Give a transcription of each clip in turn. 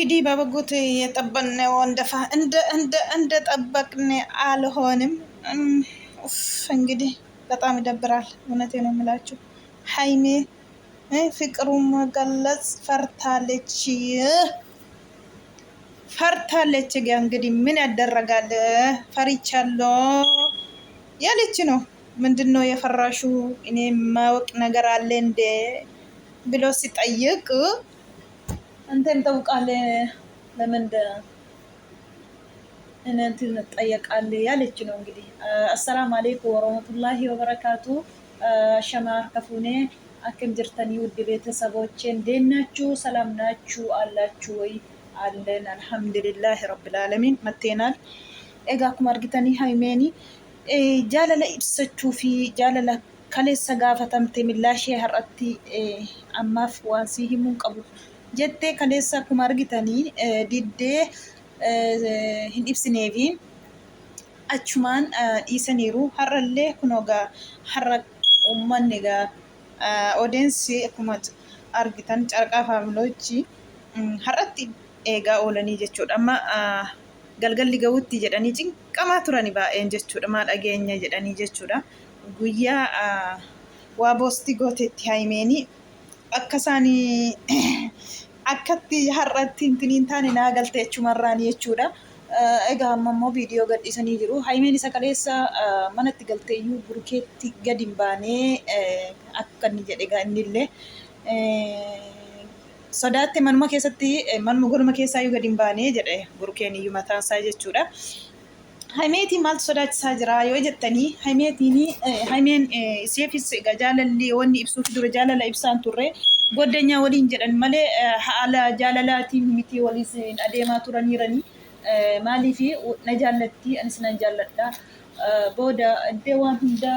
እንግዲህ በበጉት የጠበቅነው እንደ ጠበቅን አልሆንም። እንግዲህ በጣም ይደብራል። እውነቴ ነው የምላችሁ። ሀይሜ ፍቅሩን መገለጽ ፈርታለች። እንግዲህ ምን ያደረጋል? ፈሪቻለሁ ያለች ነው። ምንድነው የፈራሹ? እኔ ማወቅ ነገር አለ እንደ ብሎ ሲጠይቅ አንተም ታውቃለህ ለምን እንትን ትጠየቃለህ ያለች ነው። እንግዲህ አሰላሙ አለይኩም ወራህመቱላሂ ወበረካቱ። ሸማር ከፉኔ አክም ጅርተኒ ውድ ቤተሰቦቼ እንዴት ናችሁ? ሰላም ናችሁ አላችሁ ወይ? አለን አልሐምዱሊላህ ረብል ዓለሚን መቴናል። ኤጋ አኩማ አርጊተኒ ሃይሜኒ ጃለለ ኢብሰችው ፊ ጃለለ kaleessa gaafatamte millaashee har'atti ammaaf waan si himuun qabu jettee kaleessa akkuma argitanii diddee hin ibsineefi achumaan dhiisaniiru. Har'allee kunoo gaa har'a uummanni gaa odeensi akkuma argitan carqaa faamiloochi har'atti eegaa oolanii jechuudha. Amma galgalli ga'utti jedhanii cinqamaa turani baay'een jechuudha. Maa dhageenya jedhanii jechuudha. Guyyaa waa boostii gooteetti Hayimeeni akka isaanii akkatti har'atti hintiniin taane naa galtee jechumarraan jechuudha. Egaa ammoo viidiyoo gadhiisanii jiru. Hayimeen isa kaleessa manatti galteeyyuu burukeetti gadi hin baanee akka inni jedhe egaa innillee sodaatte manuma keessatti manuma goduma keessaayyuu gadi hin baanee jedhe burukeen iyyuu mataan isaa jechuudha. Hayimeeti maaltu sodaachisaa jira yoo jettanii Hayimeen isheefis egaa jaalalli wanni ibsuuf dura jaalala ibsaan turre goddanyaa waliin jedhan malee haala jaalalaatiin miti waliin adeemaa turaniiranii maaliif na jaallatti anis nan jaalladha booda iddoo waan hunda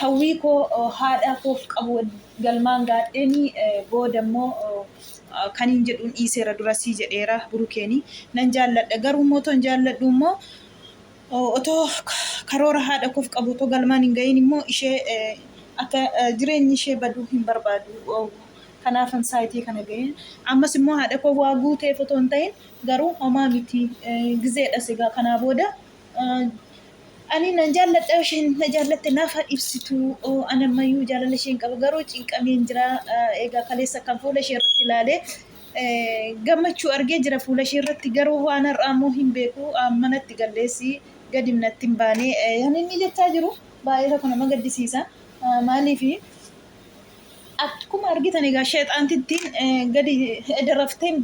hawwii koo haadha koof qabu galmaan gaadheenii booda immoo kaniin jedhuun dhiiseera durasii jedheera burukeeni nan jaalladha garuu immoo ton jaalladhu immoo otoo karoora haadha koof qabu otoo galmaan hin gahin immoo ishee akka jireenyi ishee baduu hin barbaadu. Kanaafan saayitii kana ga'een ammas immoo haadha koo waa guuteef otoo hin ta'in garuu homaa miti gizeedha sigaa kanaa booda ani nan jaalladha isheen na jaallatte naaf ibsitu anammayyuu jaalala isheen qaba garuu cinqameen jira. Egaa kaleessa kan fuula ishee irratti ilaalee gammachuu argee jira fuula ishee irratti garuu waan har'aa immoo hin beeku manatti galleessi gadi natti hin baane inni jechaa jiru baay'ee kana nama gaddisiisa. Maaliifi akkuma argitan egaa sheexaantittiin gadi edarafteen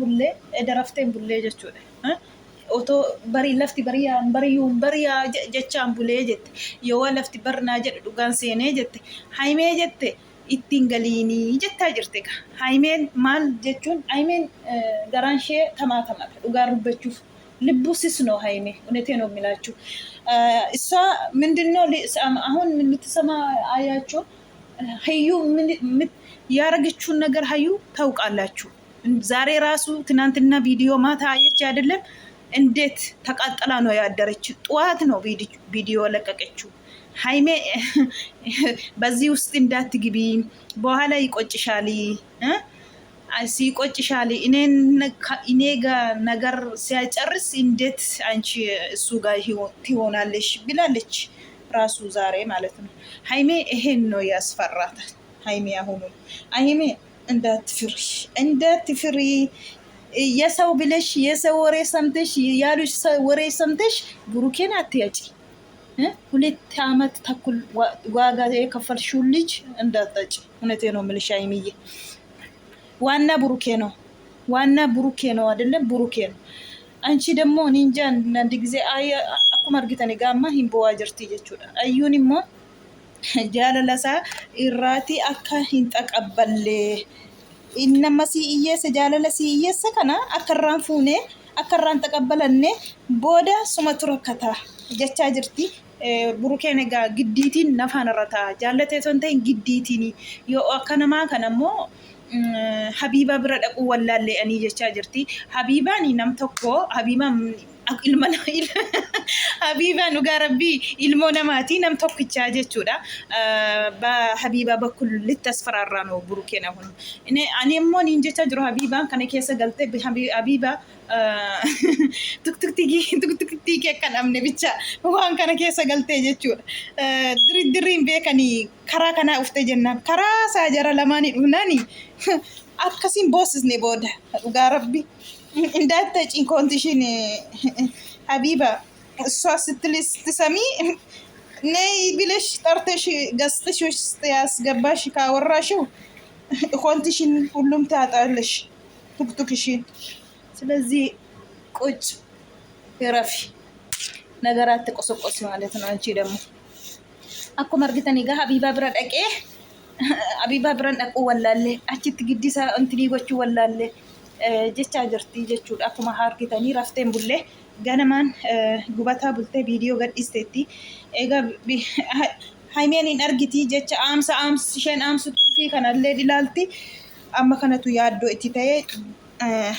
bullee jechuudha. Otoo barii lafti bariyaa jechaan bulee jette yoo lafti barnaa jedhu dhugaan seenee jette Hayimee jette ittiin galiinii jettaa jirte. Hayimeen maal jechuun Hayimeen garaan ishee tamaatamadha dhugaa dubbachuuf ልቡስስ ነው ሀይሜ እውነቴን ነው የሚላችሁ እሷ ምንድነው አሁን የምትሰማ አያችሁ ሀዩ ያረገችውን ነገር ሀዩ ታውቃላችሁ። ዛሬ ራሱ ትናንትና ቪዲዮ ማታ አየች አይደለም እንዴት ተቃጠላ ነው ያደረች። ጠዋት ነው ቪዲዮ ለቀቀችው። ሀይሜ በዚህ ውስጥ እንዳትግቢ በኋላ ይቆጭሻል ሲቆጭሻል እኔ ጋር ነገር ሲያጨርስ እንዴት አንቺ እሱ ጋር ትሆናለሽ ብላለች ራሱ ዛሬ ማለት ነው። ሀይሜ ይሄን ነው ያስፈራታል። ሀይሜ ሀይሜ እንዳትፍሪ የሰው ብለሽ የሰው ወሬ ሰምተሽ ያሉሽ ወሬ ሰምተሽ ብሩኬን አትያጪ። 2 ዓመት ተኩል ዋጋ የከፈልሽው ልጅ እንዳትጠጪ። እውነቴ ነው የምልሽ ሀይሚዬ ዋና ብሩኬ ነው አይደለም ብሩኬ ነው። አንቺ ደግሞ እኔ እንጃ አንድ ጊዜ አኩማ አርጊተን ጋማ ሂምቦዋ ጅርቲ jechuudha አዩን ሞ ጃለለሳ ኢራቲ አካ ሂንጠቀበለ ኢነመሲ ኢየሰ ጃለለሲ ኢየሰ ከና አከራን ፉኔ አከራን ተቀበለኔ ቦዳ ሱመቱ ረከታ ጀቻ ጅርቲ ብሩኬን ጋ ግዲቲን ነፋነረታ ጃለቴ ቶንተን ግዲቲኒ ዮ አከነማ ከነሞ Habiba bira dhaquu wallaallee ani jechaa jirti. Habibaan nam tokko Habibaan ilma Habibaan dhugaa rabbii ilmoo namaati nam tokkichaa jechuudha. Habibaa bakkullitti as faraarraa noo burukeen kun. Ani immoo niin jecha jiru Habibaan kana keessa galtee Habibaa tuktuktii kan amne bicha waan kana keessa galtee jechuudha. Dirriin beekanii karaa kanaa uftee jennaan karaa isaa jara lamaanii dhufnaani akkasiin boosisne booda dhugaa rabbii. እንዳተ ጭንኮንቲሽን ሀቢባ እሷ ስትሰሚ ነይ ብለሽ ጠርተሽ ገዝተሽ ውስጥ ያስገባሽ ካወራሽው ኮንቲሽን ሁሉም ታጣለሽ ቱክቱክሽን። ስለዚህ ቁጭ ረፊ ነገራት ተቆሰቆስ ማለት ነው። አንቺ ደግሞ አኮ መርግተኒ ጋ ሀቢባ ብራ ደቄ ሀቢባ ብራን ደቁ ወላለ አቺት ግዲሳ እንትኒ ጎቹ ወላለ jecha jirti jechuudha. Akkuma harkitanii rafteen bullee ganamaan gubataa bultee viidiyoo gadhiisteetti. Egaa Haimeen hin argiti jecha isheen aamsituu fi kanallee ilaalti. Amma kanatu yaaddoo itti ta'ee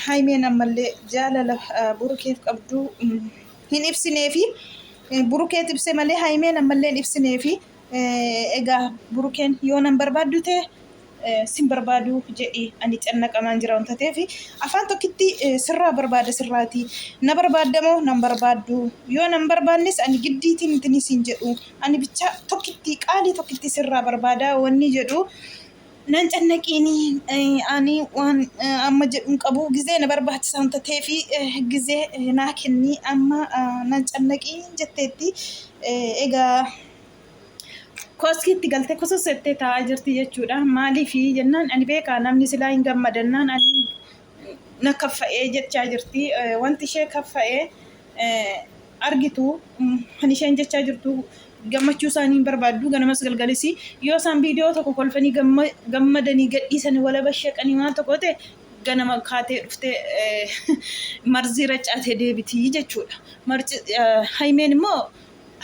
Haimeen ammallee jaalala burukeef qabdu hin ibsinee fi burukeet ibse malee Haimeen ammallee hin ibsinee fi egaa burukeen yoo nan barbaaddu ta'e sin barbaadu jedhi ani cannaqamaan jira wanta ta'eef afaan tokkitti sirraa barbaada sirraati na barbaadamoo nan barbaaddu yoo nan barbaannes ani giddiitiin intini sin jedhu ani bicha tokkitti qaalii tokkitti sirraa barbaada wanni jedhu nan cannaqiini ani waan amma jedhuun qabu gizee na barbaachisa wanta ta'eef gizee naa kenni amma nan cannaqiin jetteetti egaa koskiitti galtee kususettee taa'aa jirti jechuudha. Maaliifi jennaan ani beekaa namni silaa hin gammadannaan ani na kaffa'ee jechaa jirti. Wanti ishee kaffa'ee argitu kan isheen jechaa jirtu gammachuu isaanii hin barbaaddu ganamas galgalisi yoo isaan viidiyoo tokko kolfanii gammadanii gadhiisanii wala bashaqanii waan tokko ta'e ganama kaatee dhuftee marzii raccaatee deebitii jechuudha. Haimeen immoo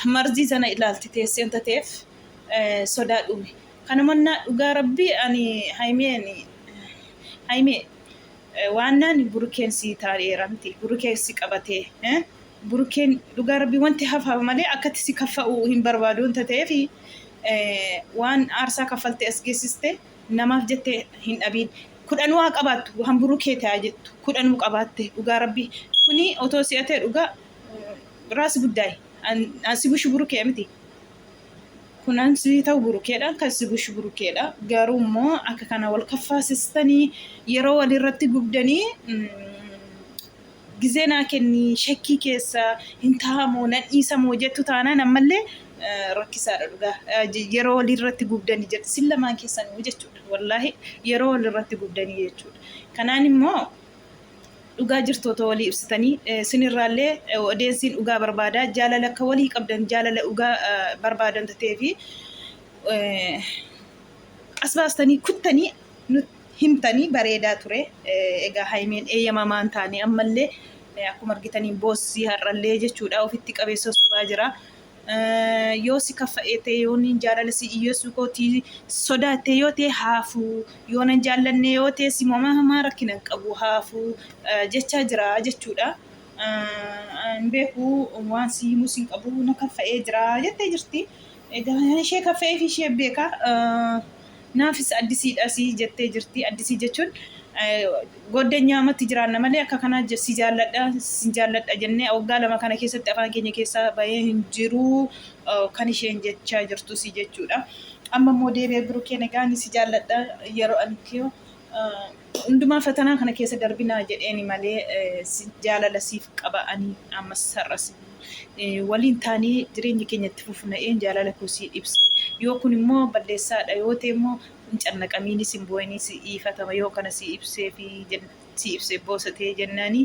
marzii sana ilaalti teessee wanta ta'eef sodaa dhume. Kanamannaa dhugaa rabbii ani Haimee waannaan burukeen si taa'eeramti burukeen si qabatee burukeen dhugaa rabbii wanti hafa malee akkatti si kaffa'u hin barbaadu wanta ta'eef waan aarsaa kaffaltee as geessiste namaaf jettee hin dhabiin. Kudhanuu haa qabaattu waan burukee ta'aa jettu kudhanuu qabaatte dhugaa rabbii kuni otoo si'atee dhugaa raas guddaa'e ansi bushu burukee miti. Kunan si ta'u burukeedha kan si bushu burukeedha garuu immoo akka kana wal kaffaasistanii yeroo walirratti gubdanii gizee naa kenni shakkii keessa hin taa'amoo nan dhiisamoo jettu taanaan ammallee rakkisaadha dhugaa yeroo walirratti gubdanii jedhu sin lamaan keessanii jechuudha. Wallaahi yeroo walirratti gubdanii jechuudha. Kanaan immoo dhugaa jirtoota walii ibsitanii sinirraallee odeessiin dhugaa barbaadaa jaalala akka walii qabdan jaalala dhugaa barbaadan ta'eefi as baastanii kuttanii himtanii bareedaa ture. Egaa Haimeen eeyyamamaan taane ammallee akkuma argitanii boossii har'allee jechuudha ofitti qabeessa sobaa jira. Yoo si kaffa'ee ta'e yoo niin jaalala si iyyeessuu kootii sodaattee yoo ta'e haafuu yoo nan jaallanne yoo ta'e si hamaa rakkina hin qabu haafuu jechaa jira jechuudha. Beeku waan si himus hin qabu na kaffa'ee jira jettee jirti. Egaa ishee kaffa'ee fi ishee beeka naafis addisiidha si jettee jirti. Addisii jechuun goddanyaamatti jiraanna malee akka kanaa si jaalladha jennee waggaa lama kana keessatti afaan keenya keessaa bahee hin jiru kan isheen jechaa jirtu si jechuudha. Amma immoo deebi'ee burukeen egaa ni si jaalladha yeroo ani hundumaa fatanaa kana keessa darbinaa jedheeni malee jaalala siif qaba ani ammas sarras waliin taanii jireenya keenyatti fufna'een jaalala koo si ibse yoo kun immoo balleessaadha yoo ta'e immoo hin cannaqamiinis hin bu'anii si ifatama yoo kana si ibsee fi si ibsee boosatee jennaanii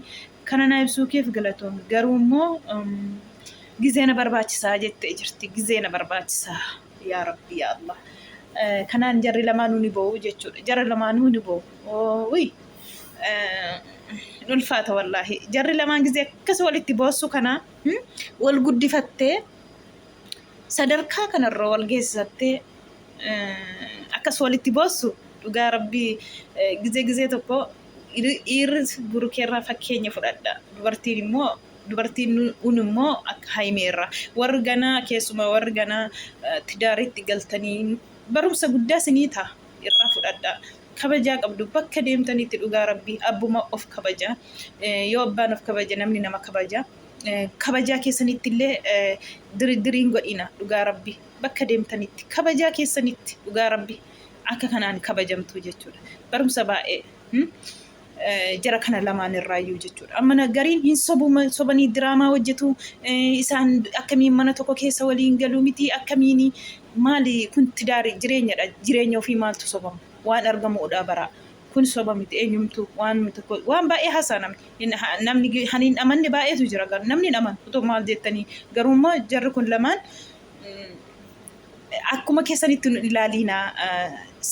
kana na ibsuu keef galatoom garuu immoo gizee na barbaachisaa jettee jirti gizee na barbaachisaa yaa rabbi yaa Allah. Kanaan jarri lamaanuu ni bo'u jechuudha. Jarri lamaanuu ni bo'u. Uy ulfaata wallaahi. Jarri lamaan gizee akkas walitti boossu kana wal guddifattee sadarkaa kanarra wal geessisattee akkas walitti boossu dhugaa rabbii gizee tokko dhiirri burukeerraa fakkeenya fudhadha. Dubartiin immoo dubartiin kun immoo akka Haayimeerra warri ganaa keessumaa warri ganaa tidaaritti galtanii barumsa guddaa sinii ta'a irraa fudhadhaa. Kabajaa qabdu bakka deemtanitti dhugaa rabbii abbuma of kabaja yoo abbaan of kabaja namni nama kabaja kabajaa keessanitti illee diridiriin godhina dhugaa rabbii bakka deemtanitti kabajaa keessanitti dhugaa rabbii akka kanaan kabajamtu jechuudha barumsa baay'ee jara kana lamaan irraayyuu jechuudha amma gariin hin sobanii diraamaa hojjetu isaan akkamiin mana tokko keessa waliin galuu miti akkamiin maali kun tidaari jireenyadha jireenya ofii maaltu sobama waan argamuudha bara kun soba miti eenyumtu waan baay'ee haasaa namni haniin amanne baay'eetu jira garuu namni aman utoo maal jettanii garuummoo jarri kun lamaan akkuma keessanitti ilaaliina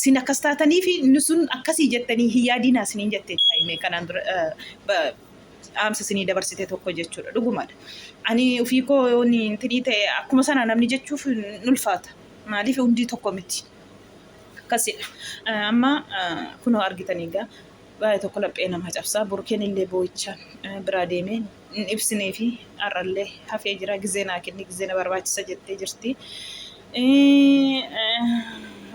sin akkas taatanii fi sun akkasii jettanii hin yaadinaa siniin jettee taa'ime kanaan dura dhaamsa sinii dabarsite tokko jechuudha dhugumadha. Ani ofii koo tinii ta'e akkuma sana namni jechuuf nulfaata maaliif hundi tokko miti. Akkasidha. Amma kunoo argitanii egaa baay'ee tokko laphee nama cabsaa burkeen illee boo'ichaan biraa deemee ibsinee fi har'allee hafee jira gizee naa kenni gizee na barbaachisa jettee jirti.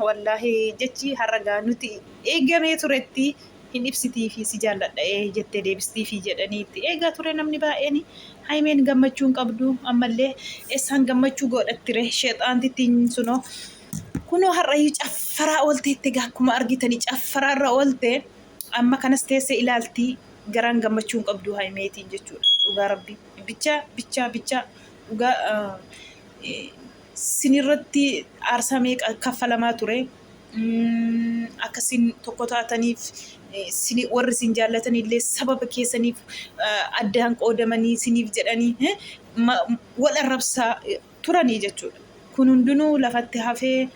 Wallahi jechi har'agaa nuti eegamee turetti hin ibsitii fi si jaalladha jettee deebistii fi jedhaniitti eegaa ture namni baay'een Haayimeen gammachuun qabdu ammallee eessaan gammachuu godhattire sheexaantittiin sunoo kunoo har'ayyuu caffaraa oolteetti egaa akkuma argitanii caffaraarra oolte amma kanas teessee ilaaltii garaan gammachuun qabdu Haayimeetiin jechuudha dhugaa rabbii bichaa dhugaa sinirratti aarsaa meeqa kaffalamaa ture akkasin tokko taataniif warri sin jaallatanillee sababa keessaniif addaan qoodamanii siniif jedhanii wal arrabsaa turanii jechuudha kun hundinuu lafatti hafee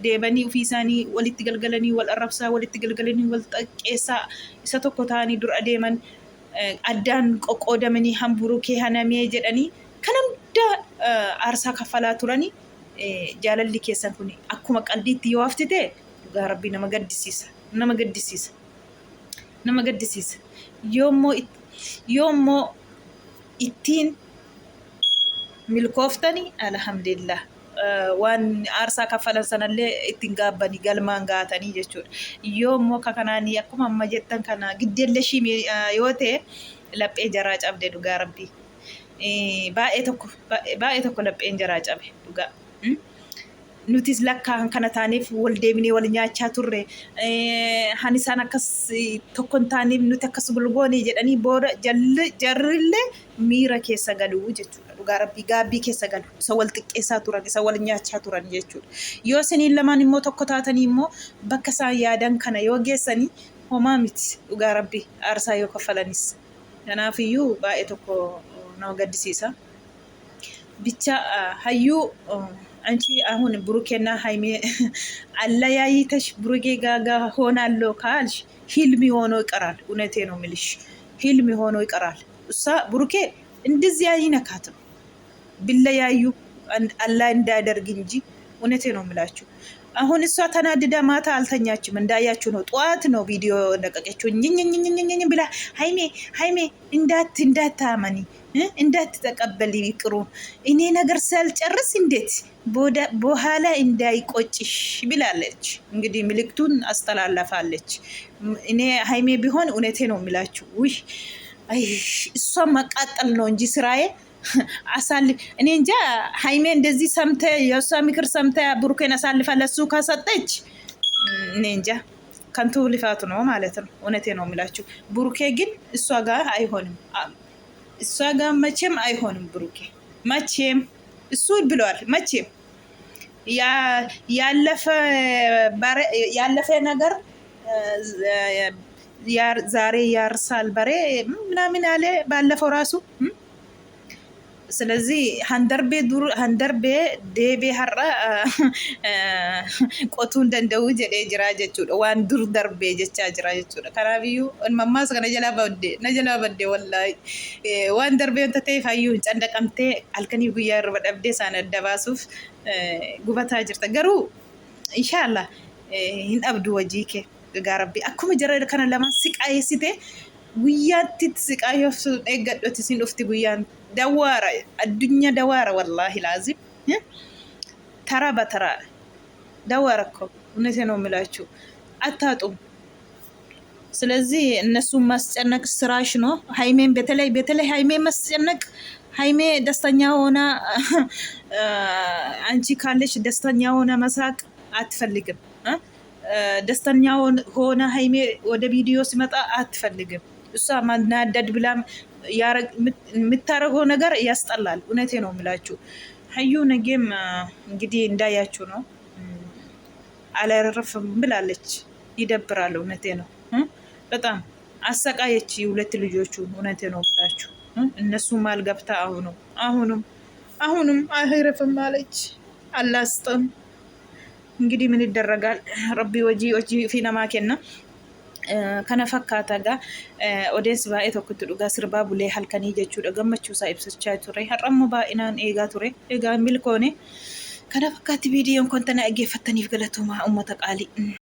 deebanii ofii isaanii walitti galgalanii wal arrabsaa walitti galgalanii wal xaqqeessaa isa tokko ta'anii dura adeeman addaan qoqqoodamanii hamburuu kee hanamee jedhanii kan hunda aarsaa kaffalaa turanii jaalalli keessan kun akkuma qalbiitti yoo haftite dhugaa rabbii nama gaddisiisa yoommoo ittiin milkooftanii alhamdulillah waan aarsaa kaffalan sanallee ittiin gaabbanii galmaan gaatanii jechuudha yoommoo kakanaanii akkuma amma jettan kana giddeellee shimii yoo ta'e laphee jaraa cabde dhugaa rabbii baay'ee tokko lapheen jaraa cabe dhugaa nutis lakkaan kana taaneef wal deebinee wal nyaachaa turre hani isaan akkas tokko hin taaneef nuti akkas gulgoonee jedhanii booda jarrillee miira keessa galuu jechuudha dhugaa rabbii gaabbii keessa galu isa wal xiqqeessaa turan isa wal nyaachaa turan jechuudha yoo isiniin lamaan immoo tokko taatanii immoo bakka isaan yaadan kana yoo geessanii homaa miti dhugaa rabbii aarsaa yoo kaffalanis kanaafiyyuu baay'ee tokko nama gaddisiisa bicha hayyuu አንቺ አሁን ብሩኬና ሃይሜ አለያይተሽ ብሩኬ ጋጋ ሆናለሁ ካልሽ ሂልም ሆኖ ይቀራል እውነቴ ነው የምልሽ ሂልም ሆኖ ይቀራል እሷ ብሩኬ እንደዚህ አይነካትም ቢለያዩ አላህ እንዳያደርግ እንጂ እውነቴ ነው የምላችሁ አሁን እሷ ተናድዳ ማታ አልተኛችም እንዳያችሁ ነው ጧት ነው ቪዲዮ እንደቀቀችው ኝኝኝኝኝኝ ብላ ሃይሜ እንዳታመኒ እንዳትተቀበል ይቅሩ እኔ ነገር ሳልጨርስ እንዴት በኋላ እንዳይቆጭሽ ብላለች እንግዲህ ምልክቱን አስተላልፋለች እኔ ሃይሜ ቢሆን እውነቴ ነው የምላችሁ ውይ እሷ መቃጠል ነው እንጂ ስራዬ አሳልፍ እኔ እንጃ ሃይሜ እንደዚህ ሰምተ የሷ ምክር ሰምተ ብሩኬን አሳልፋ ለሱ ካሰጠች እኔ እንጃ ከንቱ ልፋቱ ነው ማለት ነው እውነቴ ነው የምላችሁ ብሩኬ ግን እሷ ጋር አይሆንም እሷ ጋር መቼም አይሆንም ብሩኬ መቼም እሱ ብሏል መቼም ያለፈ ነገር ዛሬ ያርሳል በሬ ምናምን አለ ባለፈው ራሱ ስለዚህ ሀንደርቤ ዴቤ ሀራ ቆቱ እንደንደው ጀዴ ጅራ ጀቹudha waan dur darbee jechaa jira jechuudha kanaafiyyu mammaas kana jalaa badde wallahi waan darbee wanta ta'eef hayyuu hin candaqamtee halkanii guyyaa irra dhabdee isaan adda baasuuf gubataa jirta garuu inshallah hin dhabdu wajii kee gaa rabbi akkuma jara kana lama siqaayessite guyyaatti siqaayoof eeggadhooti isin dhufti guyyaan dawaara addunyaa dawaara wallaahi laazim ተራ በተራ dawaara እኮ እውነቴን ነው የምላችሁ አታጡም። ስለዚህ እነሱን ማስጨነቅ ስራሽ ነው። ሃይሜን በተለይ ሃይሜን ማስጨነቅ ሃይሜ ደስተኛ ሆና አንቺ ካለሽ ደስተኛ ሆና መሳቅ አትፈልግም። ደስተኛ ሆና ሃይሜ ወደ ቪዲዮ ሲመጣ አትፈልግም። እሷ ማናደድ ብላ የምታረገው ነገር ያስጠላል። እውነቴ ነው የምላችሁ። ሀዩ ነገም እንግዲህ እንዳያችሁ ነው አላረፈም ብላለች። ይደብራል። እውነቴ ነው። በጣም አሰቃየች ሁለት ልጆቹ። እውነቴ ነው የምላችሁ። እነሱ ማልገብታ አሁንም አይረፍም አለች። አላስጥም እንግዲህ ምን ይደረጋል። ረቢ ወጂ ፊነማኬና kana fakkaata gaa odeessi baay'ee tokkotti dhugaa sirbaa bulee halkanii jechuudha. Gammachuu isaa ibsachaa ture. Har'ammoo baay'inaan eegaa ture. Egaa milkoone kana fakkaatti viidiyoon kun tana dhaggeeffattaniif galatoomaa uummata qaalii.